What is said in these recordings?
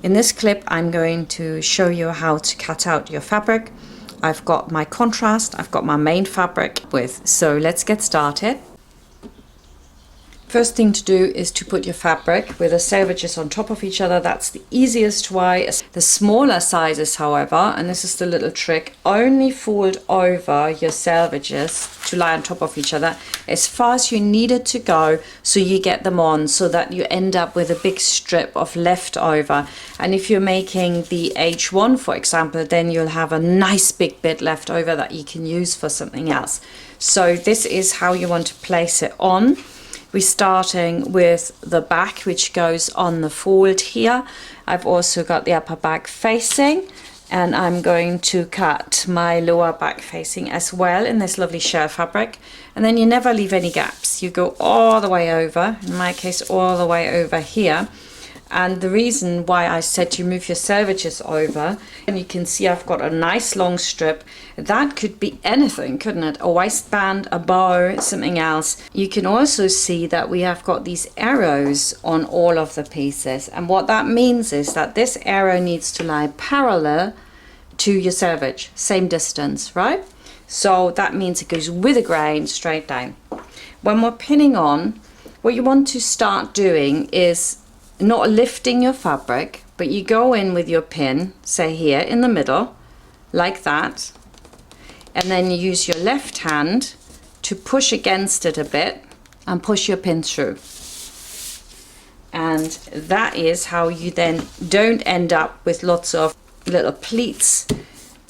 In this clip, I'm going to show you how to cut out your fabric. I've got my contrast, I've got my main fabric with, so let's get started. First thing to do is to put your fabric with the selvages on top of each other. That's the easiest way. The smaller sizes, however, and this is the little trick, only fold over your selvages to lie on top of each other as far as you need it to go, so you get them on, so that you end up with a big strip of leftover. And if you're making the H1, for example, then you'll have a nice big bit left over that you can use for something else. So this is how you want to place it on. We're starting with the back, which goes on the fold here. I've also got the upper back facing, and I'm going to cut my lower back facing as well in this lovely shell fabric. And then you never leave any gaps. You go all the way over, in my case all the way over here. And the reason why I said you move your selvages over, and you can see I've got a nice long strip. That could be anything, couldn't it? A waistband, a bow, something else. You can also see that we have got these arrows on all of the pieces. And what that means is that this arrow needs to lie parallel to your selvage, same distance, right? So that means it goes with a grain straight down. When we're pinning on, what you want to start doing is not lifting your fabric, but you go in with your pin, say here in the middle, like that, and then you use your left hand to push against it a bit and push your pin through. And that is how you then don't end up with lots of little pleats.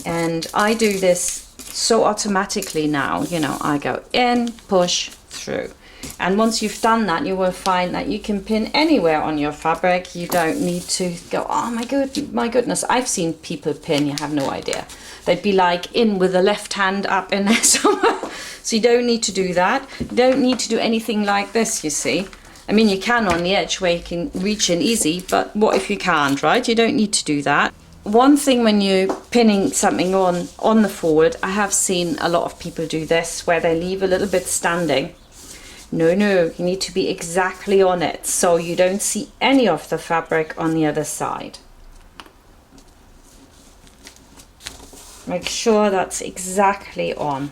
And I do this so automatically now, you know, I go in, push, through. And once you've done that, you will find that you can pin anywhere on your fabric. You don't need to go, oh my goodness, I've seen people pin, you have no idea. They'd be like in with the left hand up in there somewhere. So you don't need to do that. You don't need to do anything like this, you see. I mean, you can on the edge where you can reach in easy, but what if you can't, right? You don't need to do that. One thing when you're pinning something on the fold, I have seen a lot of people do this, where they leave a little bit standing. No, you need to be exactly on it, so you don't see any of the fabric on the other side. Make sure that's exactly on,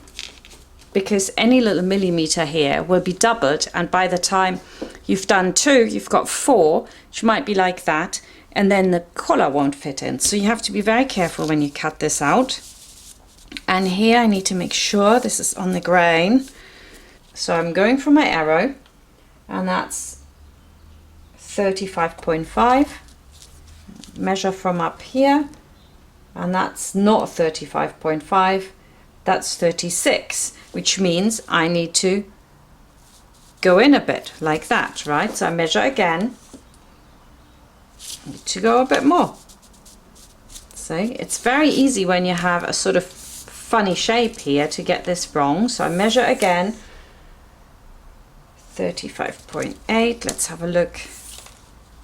because any little millimeter here will be doubled, and by the time you've done 2, you've got 4, which might be like that, and then the collar won't fit in. So you have to be very careful when you cut this out. And here I need to make sure this is on the grain. So I'm going for my arrow, and that's 35.5. Measure from up here, and that's not 35.5, that's 36, which means I need to go in a bit like that, right? So I measure again, need to go a bit more. See, it's very easy when you have a sort of funny shape here to get this wrong. So I measure again, 35.8. Let's have a look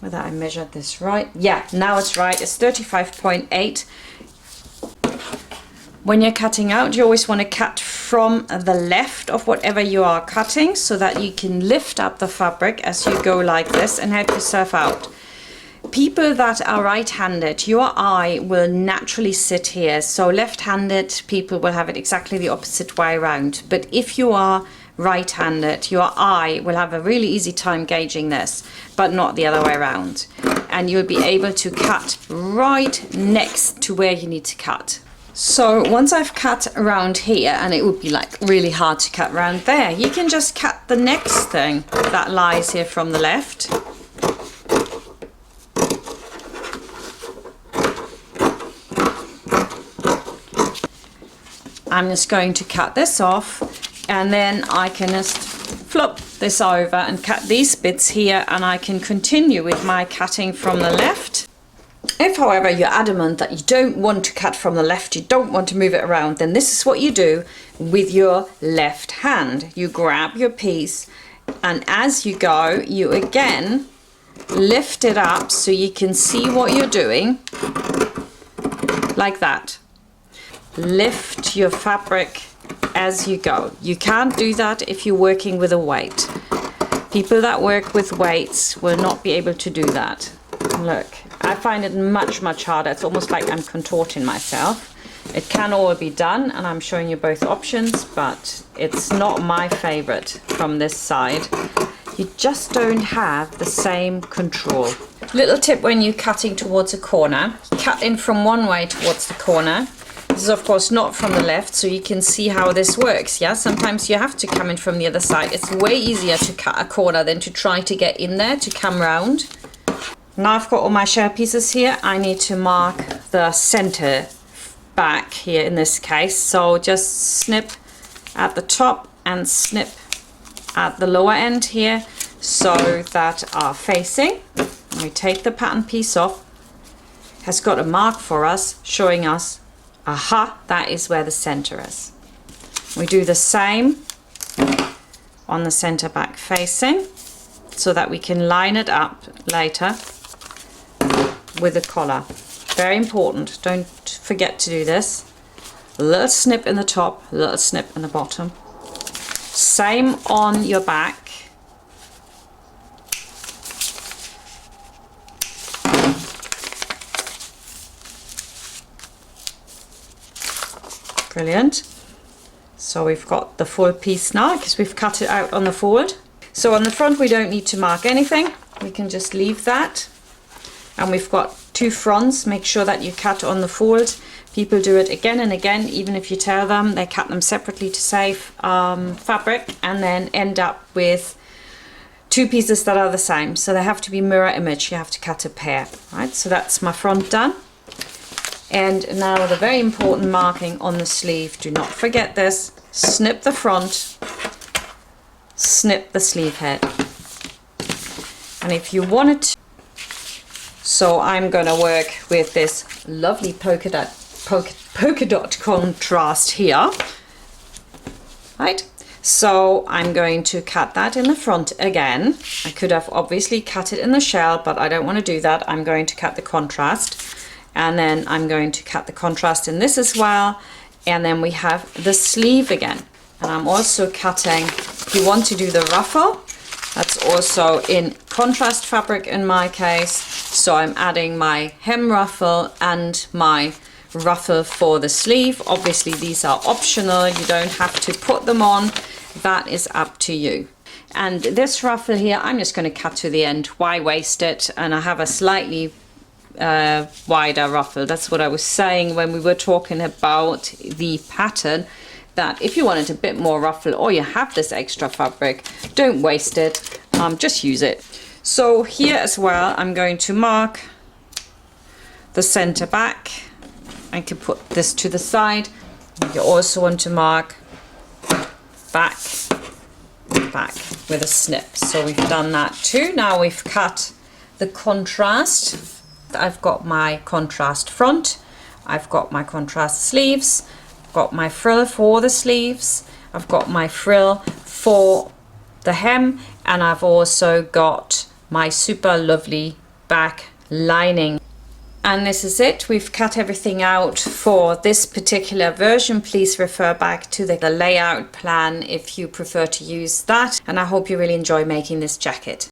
whether I measured this right. Yeah, now it's right. It's 35.8. When you're cutting out, you always want to cut from the left of whatever you are cutting, so that you can lift up the fabric as you go like this and help yourself out. People that are right-handed, your eye will naturally sit here. So left-handed people will have it exactly the opposite way around. But if you are right-handed, your eye will have a really easy time gauging this, but not the other way around. And you'll be able to cut right next to where you need to cut. So once I've cut around here, and it would be like really hard to cut around there, you can just cut the next thing that lies here from the left. I'm just going to cut this off, and then I can just flip this over and cut these bits here, and I can continue with my cutting from the left. If, however, you're adamant that you don't want to cut from the left, you don't want to move it around, then this is what you do with your left hand. You grab your piece, and as you go, you again lift it up so you can see what you're doing, like that. Lift your fabric as you go. You can't do that if you're working with a weight. People that work with weights will not be able to do that. Look, I find it much harder. It's almost like I'm contorting myself. It can all be done, and I'm showing you both options, but it's not my favorite from this side. You just don't have the same control. Little tip when you're cutting towards a corner, cut in from one way towards the corner. This is of course not from the left, so you can see how this works. Yeah, sometimes you have to come in from the other side. It's way easier to cut a corner than to try to get in there to come round. Now I've got all my shell pieces here. I need to mark the center back here in this case, so just snip at the top and snip at the lower end here, so that are facing. And we take the pattern piece off, has got a mark for us showing us, aha, that is where the center is. We do the same on the center back facing, so that we can line it up later with the collar. Very important, don't forget to do this. A little snip in the top, a little snip in the bottom. Same on your back. Brilliant. So we've got the full piece now because we've cut it out on the fold. So on the front we don't need to mark anything. We can just leave that. And we've got 2 fronts. Make sure that you cut on the fold. People do it again and again, even if you tell them. They cut them separately to save fabric, and then end up with 2 pieces that are the same. So they have to be mirror image. You have to cut a pair, right? So that's my front done. And now the very important marking on the sleeve. Do not forget this. Snip the front, snip the sleeve head. And if you wanted to, so I'm going to work with this lovely polka dot contrast here, right? So I'm going to cut that in the front again. I could have obviously cut it in the shell, but I don't want to do that. I'm going to cut the contrast, and then I'm going to cut the contrast in this as well. And then we have the sleeve again. And I'm also cutting, if you want to do the ruffle, that's also in contrast fabric in my case. So I'm adding my hem ruffle and my ruffle for the sleeve. Obviously these are optional. You don't have to put them on. That is up to you. And this ruffle here, I'm just going to cut to the end. Why waste it? And I have a slightly wider ruffle. That's what I was saying when we were talking about the pattern, that if you wanted a bit more ruffle or you have this extra fabric, don't waste it, just use it. So here as well, I'm going to mark the center back. I can put this to the side. You also want to mark back with a snip. So we've done that too. Now we've cut the contrast. I've got my contrast front, I've got my contrast sleeves, I've got my frill for the sleeves, I've got my frill for the hem, and I've also got my super lovely back lining. And this is it. We've cut everything out for this particular version. Please refer back to the layout plan if you prefer to use that. And I hope you really enjoy making this jacket.